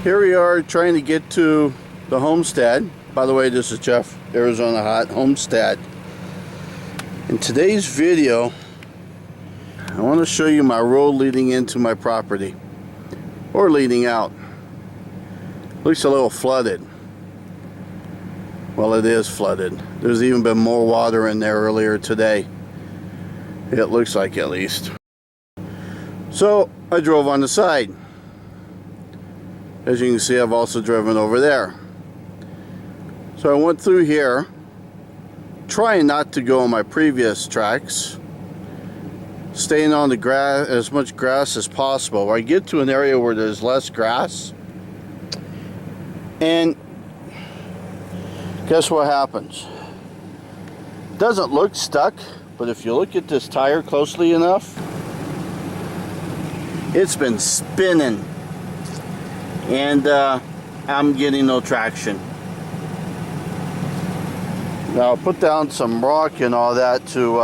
Here we are trying to get to the Homestead. By the way, this is Jeff, Arizona Hot, Homestead. In today's video, I want to show you my road leading into my property, or leading out. Looks a little flooded. Well, it is flooded. There's even been more water in there earlier today. It looks like, at least. So I drove on the side. As you can see, I've also driven over there. So I went through here, trying not to go on my previous tracks, staying on the grass, as much grass as possible. I get to an area where there's less grass, and guess what happens? It doesn't look stuck, but if you look at this tire closely enough, it's been spinning, and I'm getting no traction. Now I'll put down some rock and all that to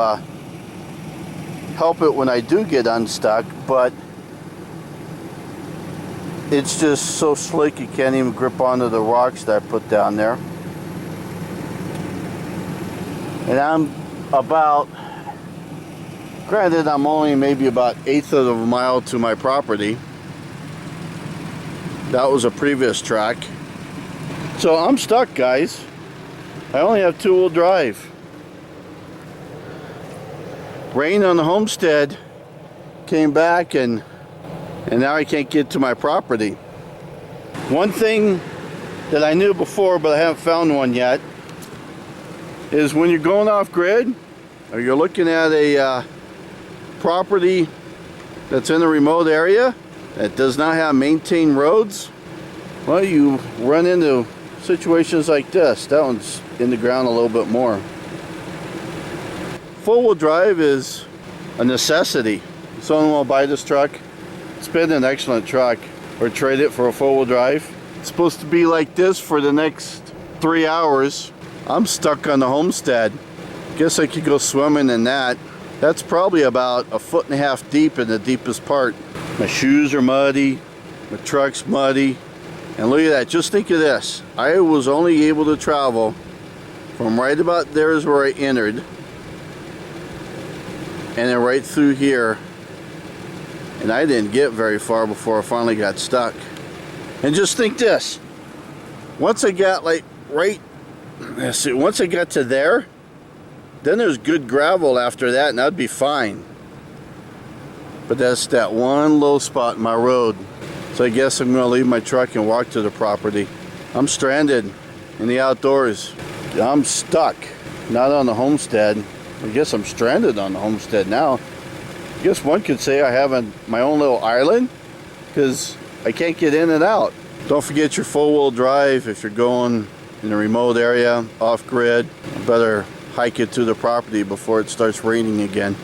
help it when I do get unstuck, but it's just so slick you can't even grip onto the rocks that I put down there. And I'm about, granted I'm only maybe about 1/8 of a mile to my property. That was a previous track. So I'm stuck, guys. I only have 2-wheel drive. Rain on the Homestead came back, and now I can't get to my property. One thing that I knew before, but I haven't found one yet, is when you're going off grid, or you're looking at a property that's in a remote area that does not have maintained roads, well, you run into situations like this. That one's in the ground a little bit more. Four-wheel drive is a necessity. Someone will buy this truck. It's been an excellent truck, or trade it for a four-wheel drive. It's supposed to be like this for the next 3 hours. I'm stuck on the Homestead. Guess I could go swimming in that. That's probably about 1.5 feet deep in the deepest part. My shoes are muddy, my truck's muddy, and look at that. Just think of this. I was only able to travel from right about there is where I entered, and then right through here, and I didn't get very far before I finally got stuck. And just think this, once I got like once I got to there, then there's good gravel after that, and I'd be fine. But that's that one low spot in my road. So I guess I'm going to leave my truck and walk to the property. I'm stranded in the outdoors. I'm stuck, not on the Homestead. I guess I'm stranded on the Homestead now. I guess one could say I have my own little island, because I can't get in and out. Don't forget your four-wheel drive if you're going in a remote area, off-grid. Better hike it to the property before it starts raining again.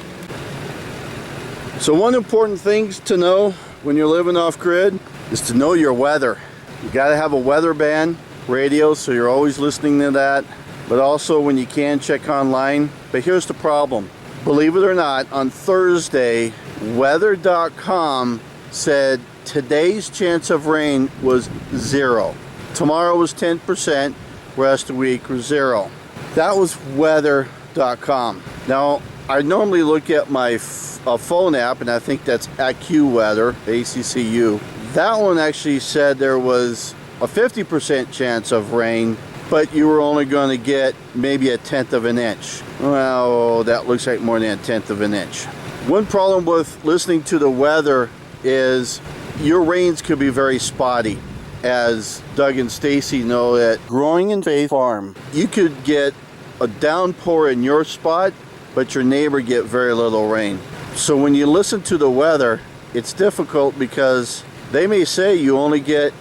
So one important thing to know when you're living off-grid is to know your weather. You got to have a weather band radio, so you're always listening to that. But also, when you can, check online. But here's the problem. Believe it or not, on Thursday, weather.com said today's chance of rain was 0. Tomorrow was 10%, rest of the week was 0. That was weather.com. Now, I normally look at my phone app, and I think that's AccuWeather, ACCU. That one actually said there was a 50% chance of rain, but you were only going to get maybe 1/10 of an inch. Well, that looks like more than 1/10 of an inch. One problem with listening to the weather is your rains could be very spotty. As Doug and Stacy know at Growing in Faith Farm, you could get a downpour in your spot, but your neighbor get very little rain. So when you listen to the weather, it's difficult because they may say you only get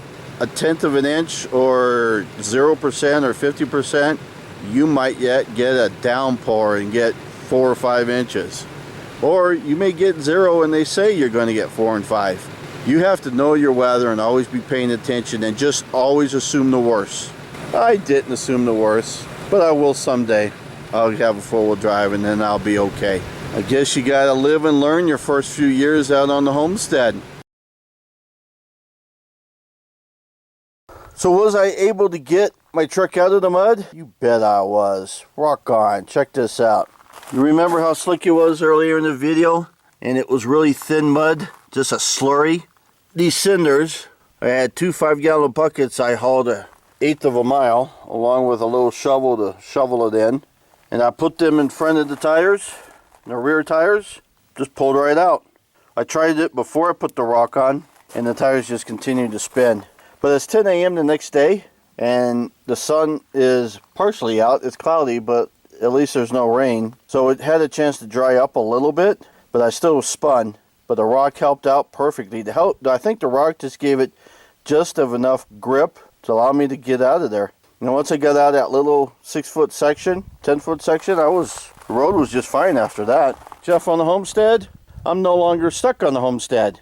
1/10 of an inch or 0% or 50%. You might yet get a downpour and get 4 or 5 inches. Or you may get 0 and they say you're going to get 4 and 5. You have to know your weather and always be paying attention, and just always assume the worst. I didn't assume the worst, but I will someday. I'll have a four-wheel drive and then I'll be okay. I guess you gotta live and learn your first few years out on the Homestead. So was I able to get my truck out of the mud? You bet I was. Rock on. Check this out. You remember how slick it was earlier in the video? And it was really thin mud, just a slurry. These cinders, I had 2 5-gallon buckets. I hauled 1/8 of a mile along with a little shovel to shovel it in. And I put them in front of the tires, the rear tires, just pulled right out. I tried it before I put the rock on and the tires just continued to spin. But it's 10 a.m. the next day and the sun is partially out. It's cloudy, but at least there's no rain. So it had a chance to dry up a little bit, but I still was spun. But the rock helped out perfectly. I think the rock just gave it just of enough grip to allow me to get out of there. And once I got out of that little 6-foot section, 10-foot section, the road was just fine after that. Jeff on the Homestead, I'm no longer stuck on the Homestead.